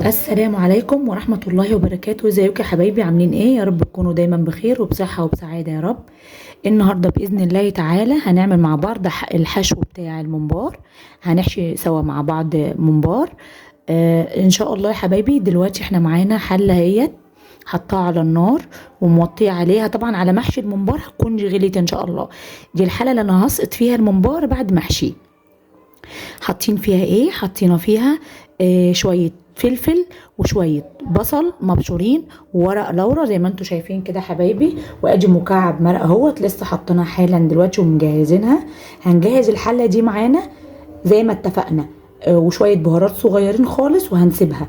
السلام عليكم ورحمة الله وبركاته. ازيكم يا حبايبي؟ عاملين ايه؟ يا رب تكونوا دايما بخير وبصحة وبسعادة يا رب. النهاردة بإذن الله تعالى هنعمل مع بعض الحشو بتاع الممبار. هنحشي سوا مع بعض ممبار. ان شاء الله يا حبايبي. دلوقتي احنا معانا حلة اهيت حطها على النار وموطيه عليها، طبعا على محشي الممبار هتكون غليت ان شاء الله. دي الحلة اللي انا هسقط فيها الممبار بعد محشيه. حاطين فيها ايه؟ حطينا فيها شوية فلفل وشوية بصل مبشورين وورق لورا زي ما انتم شايفين كده حبايبي، وادي مكعب مرق اهوت لسه حطيناه حالا دلوقتي ومجهزينها. هنجهز الحلة دي معانا زي ما اتفقنا، وشوية بهارات صغيرين خالص، وهنسيبها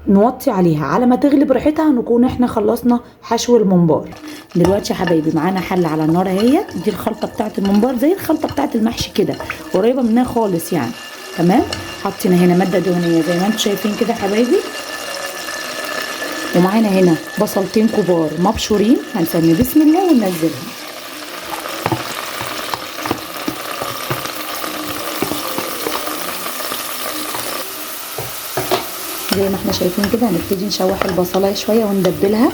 نوطي عليها على ما تغلي براحتها نكون احنا خلصنا حشو الممبار. دلوقتي يا حبايبي معانا حله على النار اهي. دي الخلطه بتاعه الممبار زي الخلطه بتاعه المحشي كده، قريبه منها خالص يعني. تمام. حطينا هنا ماده دهنيه زي ما انتم شايفين كده يا حبايبي، ومعانا هنا بصلتين كبار مبشورين هنسمي بسم الله وننزلهم. زي ما احنا شايفين كده هنبتدي نشوح البصلايه شويه وندبلها.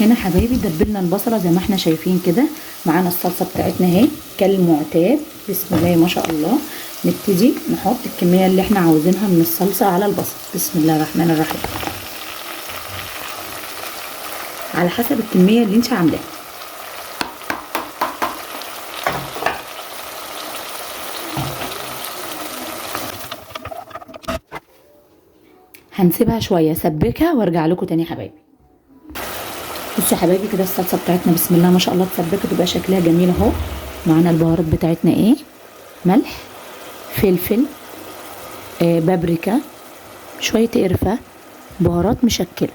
هنا حبايبي دبلنا البصله زي ما احنا شايفين كده. معانا الصلصه بتاعتنا اهي كالمعتاد، بسم الله ما شاء الله. نبتدي نحط الكميه اللي احنا عاوزينها من الصلصه على البصل، بسم الله الرحمن الرحيم، على حسب الكميه اللي انت عاملاها. هنسيبها شويه سبكها وارجع لكم تاني يا حبايبي. بصوا يا حبايبي كده الصلصه بتاعتنا بسم الله ما شاء الله اتسبكت وبقى شكلها جميل اهو. معانا البهارات بتاعتنا ايه؟ ملح، فلفل، بابريكا، شويه قرفه، بهارات مشكله،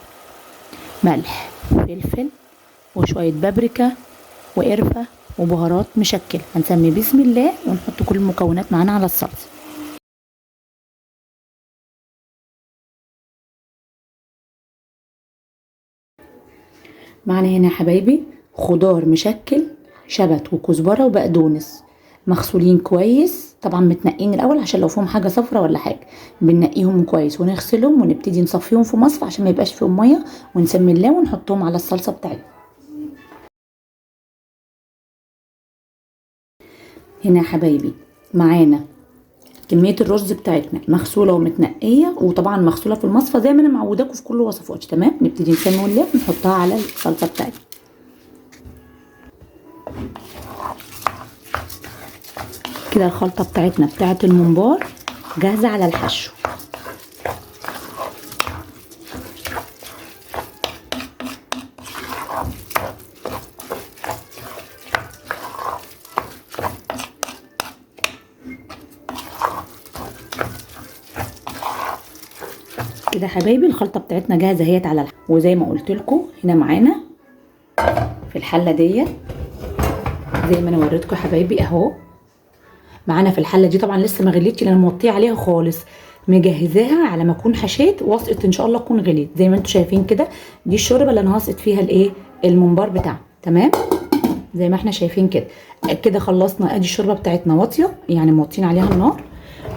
ملح فلفل وشويه بابريكا وقرفه وبهارات مشكله. هنسمي بسم الله ونحط كل المكونات معانا على الصلصه. معانا هنا يا حبايبي خضار مشكل، شبت وكزبره وبقدونس مغسولين كويس، طبعا متنقين الاول عشان لو فيهم حاجه صفرة ولا حاجه. بننقيهم كويس ونغسلهم ونبتدي نصفيهم في مصفى عشان ما يبقاش فيهم ميه، ونسمي الله ونحطهم على الصلصه بتاعتنا. هنا يا حبايبي معانا كميه الرز بتاعتنا مغسوله ومتنقيه، وطبعا مغسوله في المصفى زي ما انا معوداكم في كل وصفاتي. تمام. نبتدي نسمي الله ونحطها على الصلصه بتاعتنا. كده الخلطه بتاعتنا بتاعت الممبار جاهزه على الحشو. كده يا حبايبي الخلطه بتاعتنا جاهزه اهيت على الحشو. وزي ما قلت لكم هنا معانا في الحله ديت زي ما انا وريتكم يا حبايبي اهو. معانا في الحله دي طبعا لسه ما غليتش لان موطيه عليها خالص، مجهزاها على ما اكون حشيت واسقط ان شاء الله اكون غليت. زي ما انتم شايفين كده دي الشوربه اللي انا هسقط فيها الايه الممبار بتاعنا. تمام. زي ما احنا شايفين كده. كده خلصنا. ادي الشوربه بتاعتنا واطيه يعني موطين عليها النار،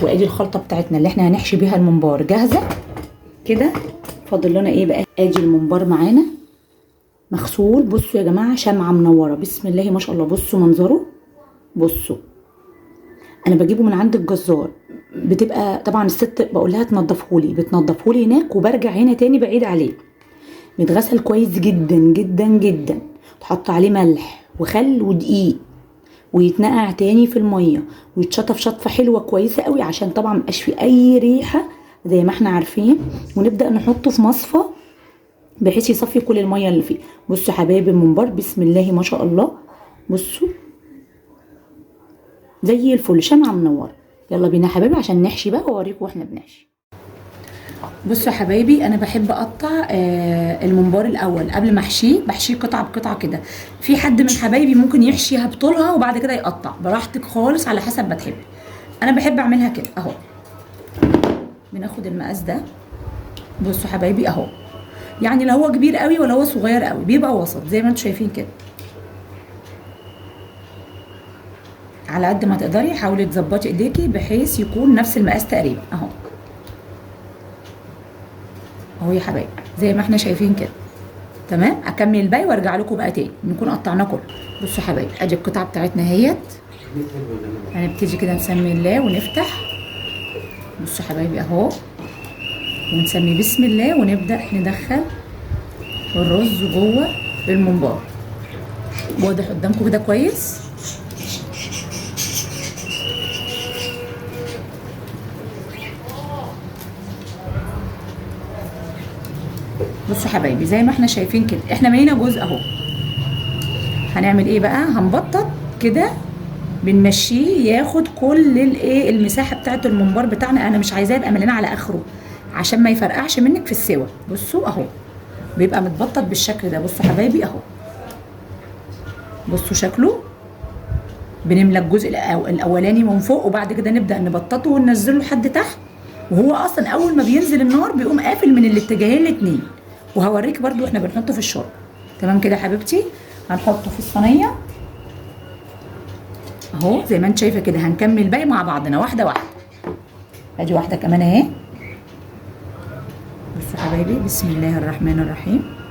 وادي الخلطه بتاعتنا اللي احنا هنحشي بيها الممبار جاهزه كده. فاضل لنا ايه بقى؟ ادي الممبار معانا مغسول. بصوا يا جماعه شمعه منوره بسم الله ما شاء الله. بصوا منظره. بصوا انا بجيبه من عند الجزار، بتبقى طبعا الست بقول لها تنضفهولي، بتنضفهولي هناك وبرجع هنا تاني بعيد عليه. بيتغسل كويس جدا جدا جدا، تحط عليه ملح وخل ودقيق ويتنقع تاني في الميه ويتشطف شطفه حلوه كويسه قوي عشان طبعا مبقاش فيه اي ريحه زي ما احنا عارفين. ونبدا نحطه في مصفى بحيث يصفي كل الميه اللي فيه. بصوا حبايبي الممبار بسم الله ما شاء الله. بصوا زي الفل شمعة منوره. يلا بينا يا حبايبي عشان نحشي بقى واوريكم واحنا بنحشي. بصوا يا حبايبي انا بحب اقطع الممبار الاول قبل ما احشيه، بحشيه قطعه بقطعه كده. في حد من حبايبي ممكن يحشيها بطولها وبعد كده يقطع، براحتك خالص على حسب ما تحبي. انا بحب اعملها كده اهو. بناخد المقاس ده. بصوا حبايبي اهو، يعني لا هو كبير قوي ولا هو صغير قوي، بيبقى وسط زي ما انتم شايفين كده. على قد ما تقدري حاولي تظبطي ايديكي بحيث يكون نفس المقاس تقريبا اهو. اهو يا حبايبي زي ما احنا شايفين كده. تمام، اكمل الباقي وارجع لكم بقى تاني نكون قطعناه كله. بصوا يا حبايبي ادي القطعه بتاعتنا اهيت. هنبتدي كده نسمي الله ونفتح. بصوا يا حبايبي اهو، ونسمي بسم الله ونبدا ندخل الرز جوه الممبار. واضح قدامكم كده كويس؟ بصوا يا حبايبي زي ما احنا شايفين كده احنا مالينا جزء اهو. هنعمل ايه بقى؟ هنبطط كده، بنمشيه ياخد كل الايه المساحه بتاعه الممبار بتاعنا. انا مش عايزاه يبقى مليان على اخره عشان ما يفرقعش منك في السوا. بصوا اهو بيبقى متبطط بالشكل ده. بصوا حبايبي اهو، بصوا شكله. بنملى الجزء الاولاني من فوق وبعد كده نبدا نبططه وننزله لحد تحت. وهو اصلا اول ما بينزل النار بيقوم قافل من الاتجاهين الاتنين. وهوريك برضو احنا بنحطه في الشرب. تمام كده يا حبيبتي. هنحطه في الصينيه اهو زي ما انت شايفه كده. هنكمل باقي مع بعضنا واحده واحده. ادي واحده كمان اهي. بصوا حبايبي بسم الله الرحمن الرحيم.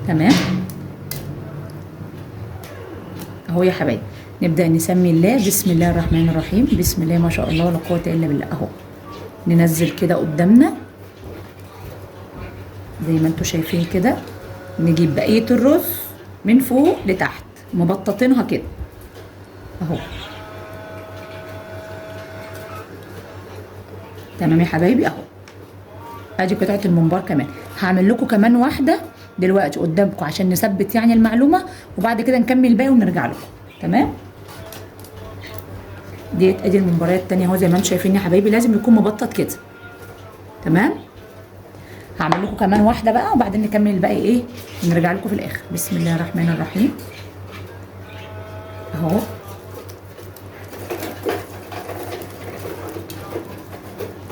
تمام اهو يا حبايبي. نبدا نسمي الله. بسم الله الرحمن الرحيم. بسم الله ما شاء الله ولا قوه الا بالله اهو. ننزل كده قدامنا زي ما انتوا شايفين كده. نجيب بقيه الرز من فوق لتحت مبططينها كده اهو. تمام يا حبايبي اهو. ادي قطعه الممبار كمان. هعمل لكم كمان واحده دلوقتي قدامكم عشان نثبت يعني المعلومه، وبعد كده نكمل الباقي ونرجع لكم. تمام. ديت ادي الممبارات التانيه اهو زي ما انتم شايفين يا حبايبي. لازم يكون مبطط كده. تمام. هعمل لكم كمان واحده بقى وبعدين نكمل الباقي ايه ونرجع لكم في الاخر. بسم الله الرحمن الرحيم اهو.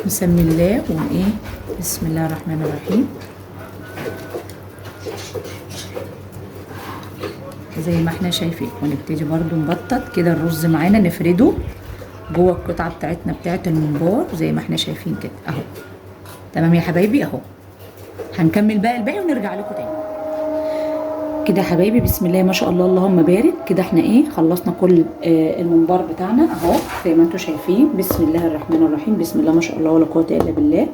نسمي الله ايه. بسم الله الرحمن الرحيم زي ما احنا شايفين. ونبتدي برضو نبطط كده الرز معانا نفرده جوه القطعه بتاعتنا بتاعت الممبار زي ما احنا شايفين كده اهو. تمام يا حبايبي اهو. هنكمل بقى الباقي ونرجع لكم تاني كده يا حبايبي. بسم الله ما شاء الله اللهم بارك. كده احنا ايه خلصنا كل الممبار بتاعنا اهو زي ما انتم شايفين. بسم الله الرحمن الرحيم. بسم الله ما شاء الله ولا قوه الا بالله.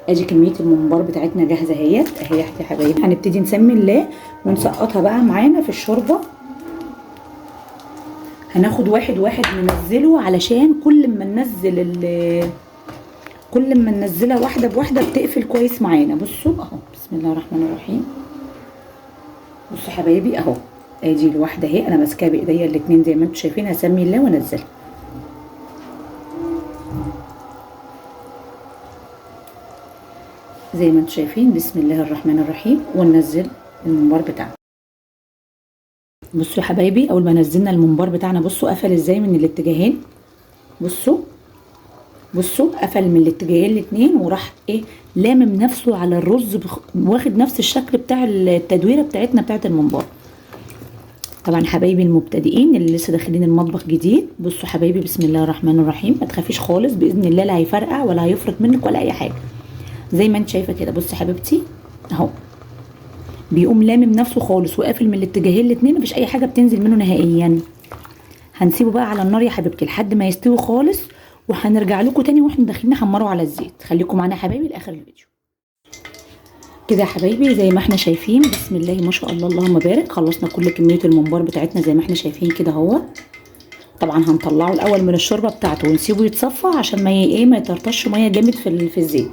ادي كميه الممبار بتاعتنا جاهزه اهيت اهي يا حبايبي. هنبتدي نسمي الله ونسقطها بقى معانا في الشوربه. هناخد واحد واحد ننزله علشان كل ما ننزلها واحده بواحده بتقفل كويس معانا. بصوا اهو. بسم الله الرحمن الرحيم. بصوا حبايبي اهو. ادي الواحده اهي انا ماسكاها بايديا الاتنين زي ما انتم شايفين. هسمي الله وانزلها زي ما انتم شايفين. بسم الله الرحمن الرحيم. وننزل الممبار بتاعنا. بصوا يا حبايبي اول ما نزلنا الممبار بتاعنا بصوا قفل ازاي من الاتجاهين. بصوا قفل من الاتجاهين الاتنين وراح ايه لامم نفسه على الرز واخد نفس الشكل بتاع التدويره بتاعتنا بتاعت الممبار. طبعا حبايبي المبتدئين اللي لسه داخلين المطبخ جديد. بصوا حبايبي بسم الله الرحمن الرحيم. ما تخافيش خالص باذن الله لا هيفرقع ولا هيفرط منك ولا اي حاجه زي ما انت شايفه كده. بصي حبيبتي اهو بيقوم لامم نفسه خالص وقافل من الاتجاهين الاتنين. مفيش اي حاجه بتنزل منه نهائيا. هنسيبه بقى على النار يا حبيبتي لحد ما يستوي خالص، وهنرجع لكم تاني واحنا داخلين نحمره على الزيت. خليكم معانا يا حبايبي لاخر الفيديو كده يا حبايبي. زي ما احنا شايفين بسم الله ما شاء الله اللهم بارك. خلصنا كل كميه الممبار بتاعتنا زي ما احنا شايفين كده اهو. طبعا هنطلعه الاول من الشوربه بتاعته ونسيبه يتصفى عشان ما يطرطش ميه جامد في الزيت.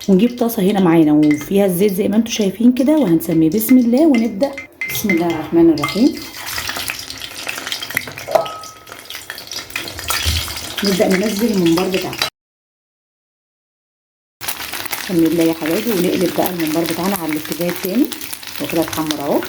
ونجيب طاسه هنا معانا وفيها الزيت زي ما انتم شايفين كده. وهنسمي بسم الله ونبدا. بسم الله الرحمن الرحيم. نبدا ننزل الممبار بتاعنا. بسم الله يا حبايبي. ونقلب بقى الممبار بتاعنا على الاتجاه التاني وكده اتحمر اهو.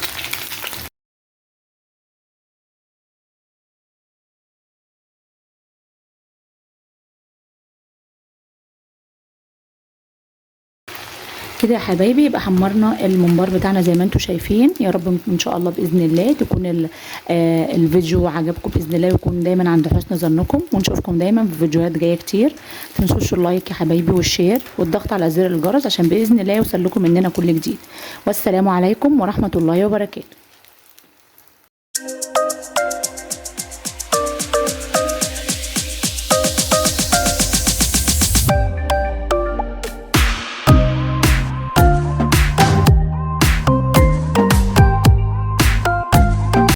كده يا حبايبي يبقى حمرنا الممبار بتاعنا زي ما انتم شايفين. يا رب ان شاء الله باذن الله تكون الفيديو عجبكم باذن الله، ويكون دايما عند حسن ظنكم، ونشوفكم دايما في فيديوهات جايه كتير. متنسوش اللايك يا حبايبي والشير والضغط على زر الجرس عشان باذن الله يوصل لكم مننا كل جديد. والسلام عليكم ورحمه الله وبركاته.